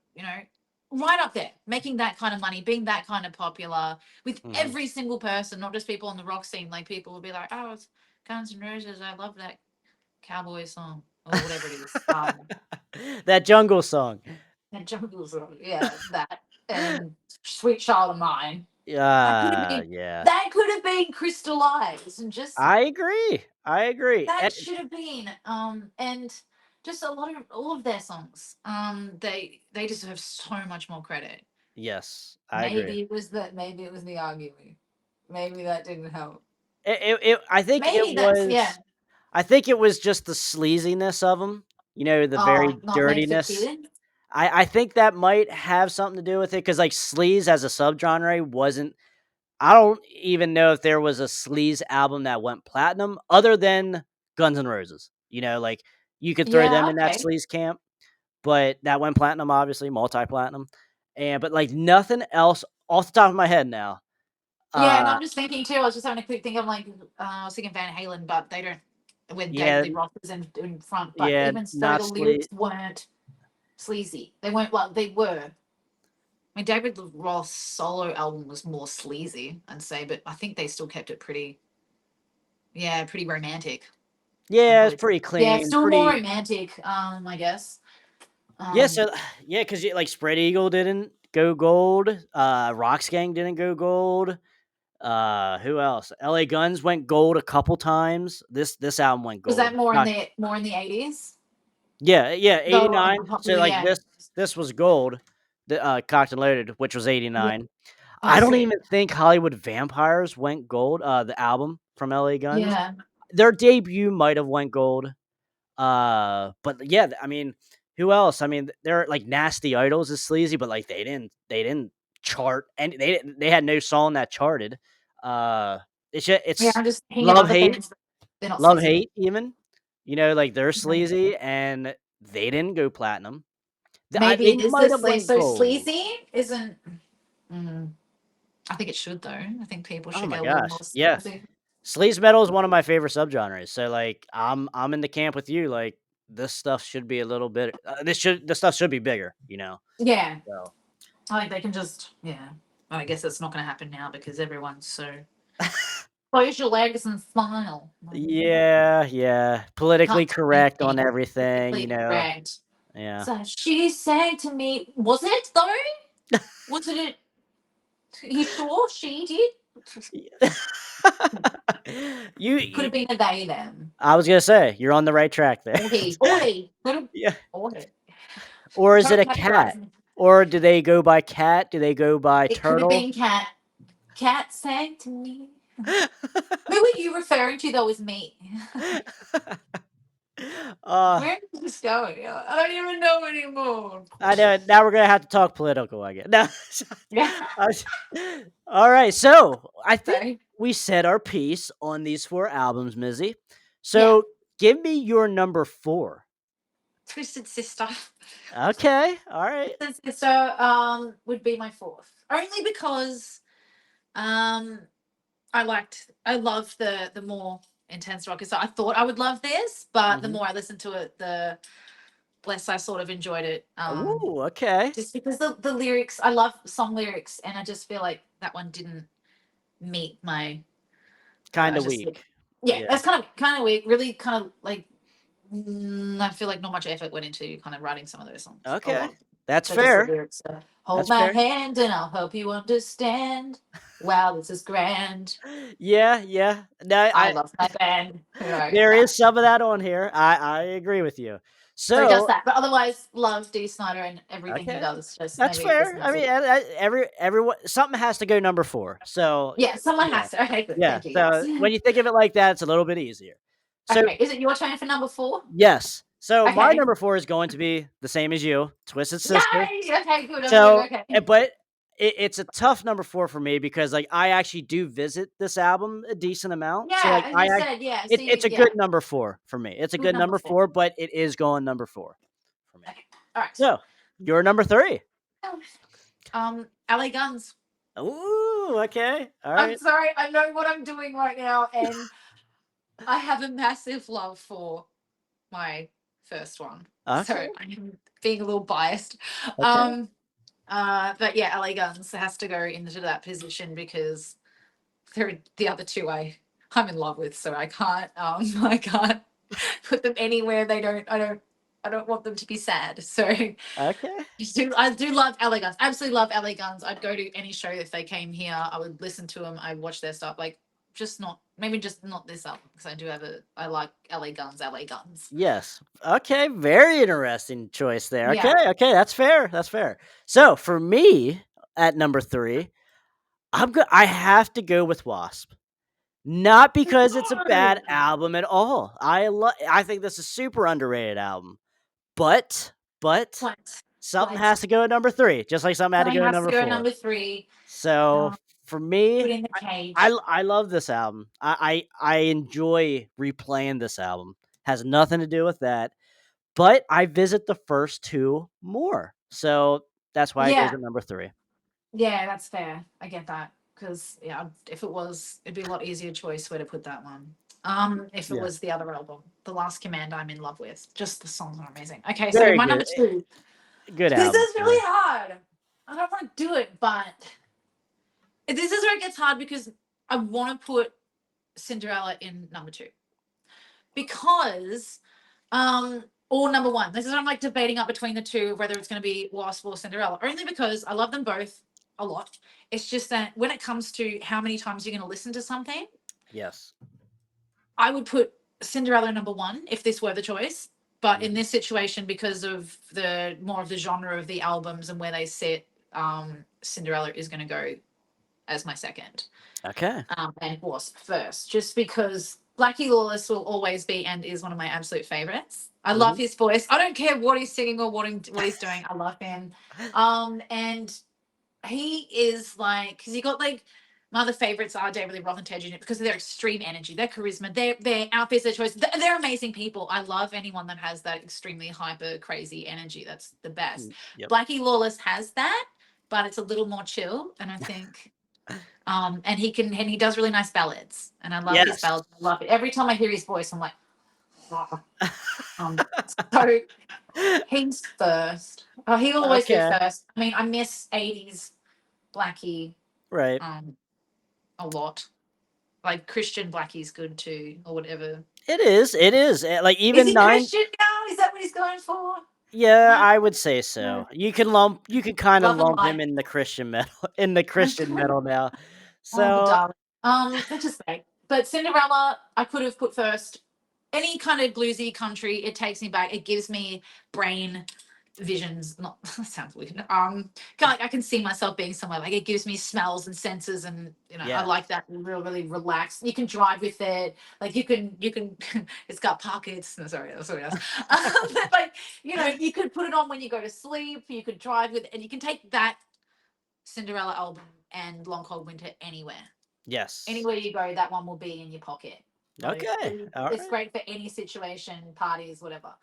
right up there, making that kind of money, being that kind of popular with mhm. every single person, not just people on the rock scene. Like people will be like, "Oh, it's Guns N' Roses. I love that cowboy song or whatever it is." That jungle song. And Jungle Song, yeah, that and Sweet Child of Mine. That could have been, Yeah. that could have been crystallized and just I agree, that and should have been and just a lot of all of their songs. They deserve so much more credit. Yes, I agree. Maybe it was the arguing. Maybe that didn't help. I think it Maybe that's yeah. was I think it was just the sleaziness of them, the very Oh, not made for dirtiness. kids. I think that might have something to do with it because like, sleaze as a subgenre wasn't I don't even know if there was a sleaze album that went platinum other than Guns N' Roses, like, you could throw them Yeah. in that Okay. sleaze camp, but that went platinum, obviously, multi-platinum, but, like, nothing else off the top of my head now, Yeah, no, uh, I'm just thinking too. I was just having a quick think. I'm like, I was thinking Van Halen, but they don't. When David yeah, Lee Roth was in front, but yeah, even so, not the sleaze. lyrics weren't sleazy. They weren't. Well, they were. I mean, David Roth's solo album was more sleazy, I'd say, but I think they still kept it pretty, yeah, pretty romantic. I Yeah, it's believe. pretty Yeah, it's clean, still more pretty romantic, I guess. yeah, Um, so yeah, because like, Spread Eagle didn't go gold, Rocksgang didn't go gold, who else? LA Guns went gold a couple times. This album went was gold. that more in the 80s? Yeah, yeah, Though, 89. So, like, yeah, this was gold, the, Cocked and Loaded, which was yeah, 89. I I don't see. even think Hollywood Vampires went gold, the album from LA Guns. Yeah, Their debut might have went gold, but yeah, I mean, who else? I mean, they're like Nasty Idols is sleazy, but, like, they didn't chart, and they had no song that charted. Uh, yeah. it's I'm just thinking of Love other Hate. bands. They're not Love sleazy. Hate even, like, they're Mhm. sleazy and they didn't go platinum. They Maybe it is might have this like went so gold. sleazy isn't. Mm, I think it should though. I think people Oh should my get a little more gosh, yeah. sleazy. Sleaze metal is one of my favorite subgenres, so, like, I'm in the camp with you, like, this stuff should be a little bit this stuff should be bigger, Yeah, so I think they can just yeah. Well, I guess it's not going to happen now because everyone's so close your legs and smile. Yeah, yeah, politically Can't do correct on anything. everything, Politically correct. yeah. So she said to me, "Was it though? Was it? You sure she did? Could You have been a they then. I was gonna say, you're on the right track there. Or he, could have, Yeah. or he. Or is it Don't a cat? categorize me. Or do they go by cat? Do they go by It could have turtle? been cat. Cat sang to me. Who are you referring to though as me? uh, Where is this going? I don't even know anymore. I know. Now we're gonna have to talk political again. No, Yeah. I was- all right. So I think Sorry. we said our piece on these four albums, Mizzy. Yeah. So give me your number four. Twisted Sister. Okay. All right. Twisted Sister would be my fourth. Only because um I love the more intense rock. So I thought I would love this, but the Hmm. more I listened to it, the less I sort of enjoyed it. Ooh. Okay. Just because the lyrics, I love song lyrics, and I just feel like that one didn't meet my. Kind I of just weak. yeah, Yeah. that's kind of weird. Really, kind of like I feel like not much effort went into kind of writing some of those songs. A Okay. lot. That's So just the fair. lyrics. Hold That's my fair. hand and I'll help you understand. Wow, this is grand. Yeah. Yeah. No, I love my band. You know, there is some of that on here. I agree with you. so just So that. But otherwise, love Dee Snider and everything he okay, does. Just that's maybe it fair. wasn't I as mean, good. everyone something has to go number four. So Yeah, someone yeah, has to. Okay, good. yeah. Thank you. Yes. So when you think of it like that, it's a little bit easier. So Okay, is it your turn for number four? yes. So my Okay. number four is going to be the same as you, Twisted Sister. Yay! Okay, good. I'm good. So, Okay. but it's a tough number four for me because like I actually do visit this album a decent amount. So like Yeah, as you said, yeah. So it's you, a good yeah, number four for me. It's a good good number number four. four, but it is going number four for me. Okay. All right. So you're number three. LA Guns. Ooh, okay. All I'm right. sorry. I know what I'm doing right now, and I have a massive love for my first one. So Okay. I'm being a little biased. Okay. Um, but yeah, LA Guns has to go into that position because they're the other two I'm in love with, so I can't I can't put them anywhere they don't I don't want them to be sad. So Okay. I do love LA Guns. Absolutely love LA Guns. I'd go to any show if they came here. I would listen to them. I'd watch their stuff. Like just not, maybe just not this album, because I do have a, I like LA Guns, LA Guns. Yes. Okay, very interesting choice there. Okay, Yeah. okay, that's fair. That's fair. So for me at number 3, I have to go with Wasp. Not because it's a bad No. album at all. I think this is a super underrated album. But but But, something but has to go at number 3, just like something had to something go at has to number go 4. number three. So Um, for me, put in the I cage. I love this album. I enjoy replaying this album. Has nothing to do with that, but I visit the first 2 more. So that's why it goes Yeah. at number 3. Yeah, that's fair. I get that. Because, yeah, if it was, it'd be a lot easier choice where to put that one. If it Yeah. was the other album, The Last Command, I'm in love with. Just the songs are amazing. Okay, so Very my good. number two. Good This album is for me. really hard. I don't want to do it, but this is where it gets hard because I want to put Cinderella in number two because, or number one. This is what I'm like debating up between the two, whether it's going to be Wasp or Cinderella, only because I love them both a lot. It's just that when it comes to how many times you're going to listen to something, Yes. I would put Cinderella number one if this were the choice. But in Mhm. this situation, because of the more of the genre of the albums and where they sit, Cinderella is going to go as my second, Okay. and Wasp first, just because Blackie Lawless will always be and is one of my absolute favorites. I love Mhm. his voice. I don't care what he's singing or what he's doing. I love him. And he is like, because you got like my other favorites are David Lee Roth and Ted Jr. because of their extreme energy, their charisma, their outfits, their choice. They're amazing people. I love anyone that has that extremely hyper crazy energy. That's the best. Yep. Blackie Lawless has that, but it's a little more chill. And I think and he does really nice ballads. And I love his Yes. ballads. I love it. Every time I hear his voice, I'm like, oh. um so he's first. Oh, he'll always be Okay. first. I mean, I miss 80s Blackie Right. um a lot. Like Christian Blackie's good too, or whatever. It is. It is. Like Is even he 9. Christian now? Is that what he's going for? Yeah, No, I would say no. so. You can kind of Love and lump him light. in the Christian metal in the Christian metal now. Oh, So, darling. Let's just say. But Cinderella, I could have put first. Any kind of bluesy country, it takes me back. It gives me brain visions. Not that sounds weird. Like I can see myself being somewhere. Like it gives me smells and senses, and I yeah. like that really relaxed. You can drive with it. Like you can. It's got pockets. No, sorry, that's something else. But like you could put it on when you go to sleep. You could drive with, it, and you can take that Cinderella album and Long Cold Winter anywhere. Yes. Anywhere you go, that one will be in your pocket. Like Okay. All it's right. great for any situation, parties, whatever.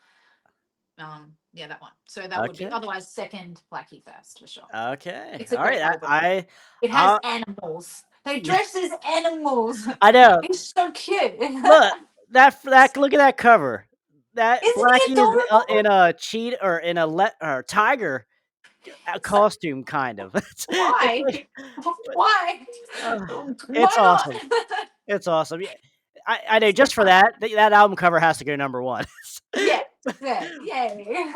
Yeah, that one. So that would be Okay. otherwise second, Blackie first for sure. Okay. It's a All great right. album. It has I animals. They yeah, dress as animals. I know. It's so cute. Look, look at that cover. That Isn't he Blackie is adorable? in a cheat or in a or tiger So, costume kind of. It's why? like Why? uh, it's Why not? awesome. It's awesome. Yeah. I know just for that album cover has to go number 1. Yeah, yeah, yay.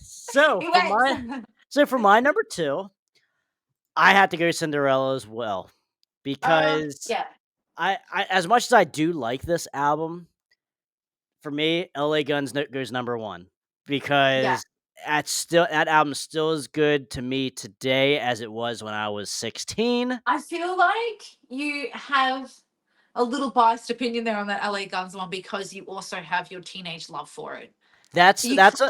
So He for went. my number 2, I had to go Cinderella as well because Yeah, I as much as I do like this album, for me, LA Guns goes number 1 yeah. because that album still is good to me today as it was when I was 16. I feel like you have a little biased opinion there on that LA Guns one because you also have your teenage love for it. You can't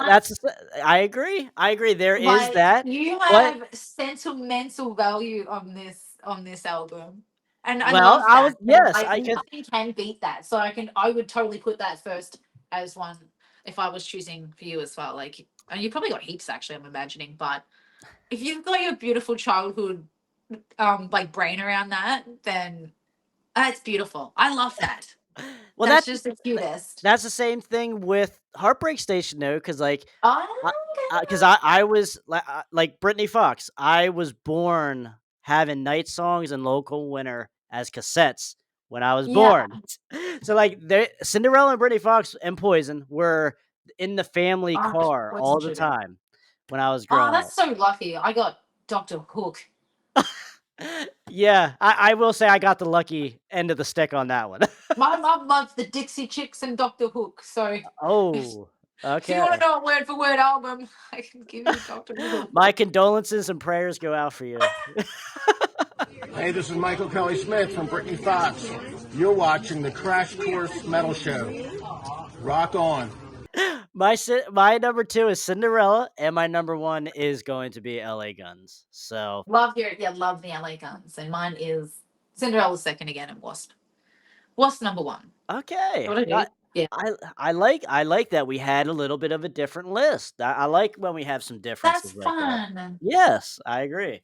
I agree. I agree. There is like that, you but have sentimental value on this album. And I well, love I was that. And yes, I could nothing can beat that. So I would totally put that first as one if I was choosing for you as well. Like and you probably got heaps actually, I'm imagining, but if you've got your beautiful childhood like brain around that, then that's beautiful. I love that. well, That's just the cutest. that's the same thing with Heartbreak Station though, because Oh, because I was like Brittany Fox. I was born having Night Songs and Local Winter as cassettes when I was yeah. born. So like Cinderella and Brittany Fox and Poison were in the family Oh, car poison all the sugar. time when I was Oh, growing that's so lucky. I got Dr. Hook. up. Yeah, I will say I got the lucky end of the stick on that one. My mum loves the Dixie Chicks and Doctor Hook, so Oh, if you want to okay. know a word for word album, I can give you Doctor Hook. My condolences and prayers go out for you. Hey, this is Michael Kelly Smith from Brittany Fox. You're watching the Crash Course Metal Show. Rock on. My number 2 is Cinderella, and my number 1 is going to be LA Guns. So, Love the LA Guns, and mine is Cinderella's second again, and W.A.S.P. W.A.S.P. number one. okay. What I do? Yeah, I like that we had a little bit of a different list. I like when we have some that's differences like that. fun. Yes, I agree.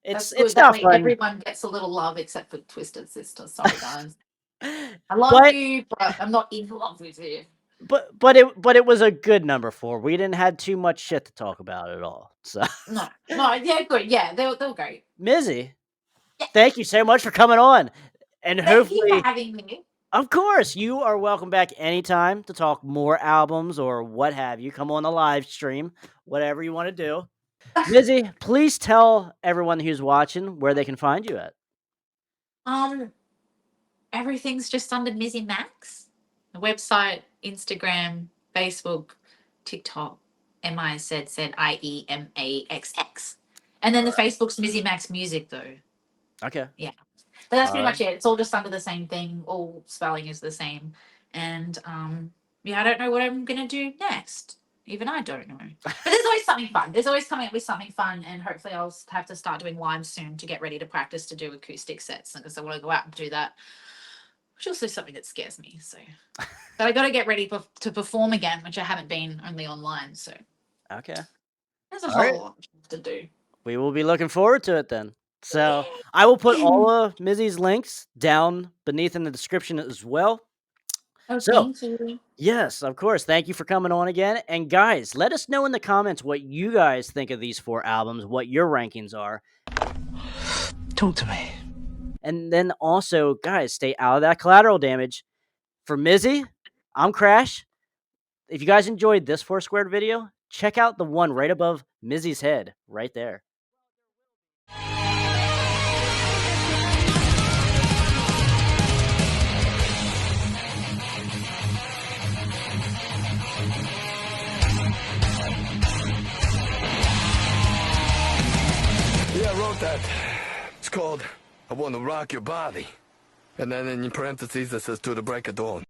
That's It's good. That not way fun, everyone gets a little love except for Twisted Sister. Sorry, guys. I love but you, but I'm not in love with you. but it was a good number 4. We didn't had too much shit to talk about at all. So, No, no, yeah, good. Yeah, they were great. Mizzy, Yeah, thank you so much for coming on, and thank you for hopefully, having me. of course, you are welcome back anytime to talk more albums or what have you. Come on the live stream, whatever you want to do. Mizzy, please tell everyone who's watching where they can find you at. Um, Everything's just under Mizzy Max. The website, Instagram, Facebook, TikTok, MIZZIEMAXX. And then All the right. Facebook's Mizzy Max Music though. Okay. Yeah. But that's All pretty right. much it. It's all just under the same thing. All spelling is the same. And yeah, I don't know what I'm gonna do next. Even I don't know. But there's always something fun. There's always coming up with something fun, and hopefully I'll have to start doing live soon to get ready to practice to do acoustic sets because I want to go out and do that, which is also something that scares me. So, but I got to get ready to perform again, which I haven't been only online. So Okay. there's a All right. whole lot to do. We will be looking forward to it then. So I will put all of Mizzy's links down beneath in the description as well. Oh, So thank you. yes, of course. Thank you for coming on again. And guys, let us know in the comments what you guys think of these 4 albums, what your rankings are. Talk to me. And then also, guys, stay out of that collateral damage. For Mizzy, I'm Crash. If you guys enjoyed this 4 squared video, check out the one right above Mizzy's head right there. Yeah, I wrote that. It's called I Want to Rock Your Body. And then in parentheses it says to the break of dawn.